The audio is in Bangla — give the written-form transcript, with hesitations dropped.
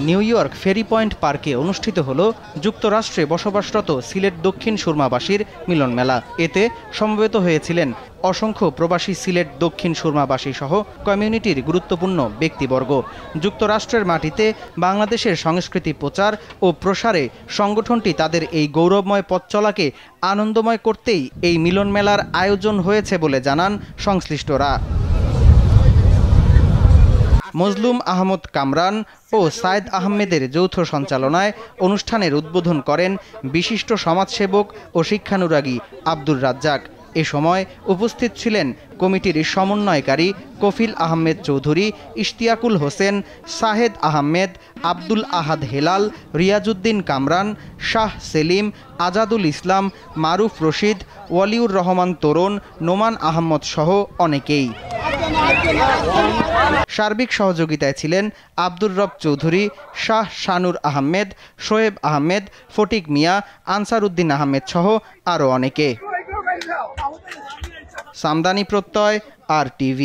নিউ ইয়র্ক ফেরি পয়েন্ট পার্কে অনুষ্ঠিত হল যুক্তরাষ্ট্রে বসবাসরত সিলেট দক্ষিণ সুরমাবাসীর মিলন মেলা। এতে সমবেত হয়েছিলেন অসংখ্য প্রবাসী সিলেট দক্ষিণ সুরমাবাসী সহ কমিউনিটির গুরুত্বপূর্ণ ব্যক্তিবর্গ। যুক্তরাষ্ট্রের মাটিতে বাংলাদেশের সংস্কৃতি প্রচার ও প্রসারে সংগঠনটি তাদের এই গৌরবময় পথ চলাকে আনন্দময় করতেই এই মিলন মেলার আয়োজন হয়েছে বলে জানান সংশ্লিষ্টরা। মজলুম আহমদ কামরান ও সায়েদ আহমেদের যৌথ সঞ্চালনায় অনুষ্ঠানের উদ্বোধন করেন বিশিষ্ট সমাজসেবক ও শিক্ষানুরাগী আব্দুর রাজ্জাক। এ সময় উপস্থিত ছিলেন কমিটির সমন্বয়কারী কফিল আহমেদ চৌধুরী, ইশতিয়াকুল হোসেন, সাহেদ আহমেদ, আব্দুল আহাদ হেলাল, রিয়াজউদ্দিন কামরান, শাহ সেলিম, আজাদুল ইসলাম, মারুফ রশিদ, ওয়ালিউর রহমান তরুণ, নোমান আহমদ সহ অনেকেই। সার্বিক সহযোগিতায় ছিলেন আব্দুর রব চৌধুরী, শাহ শানুর আহমেদ, শোয়েব আহমেদ, ফটিক মিয়া, আনসার উদ্দিন আহমেদ সহ আরও অনেকে। সামদানি প্রত্যয়, RTV।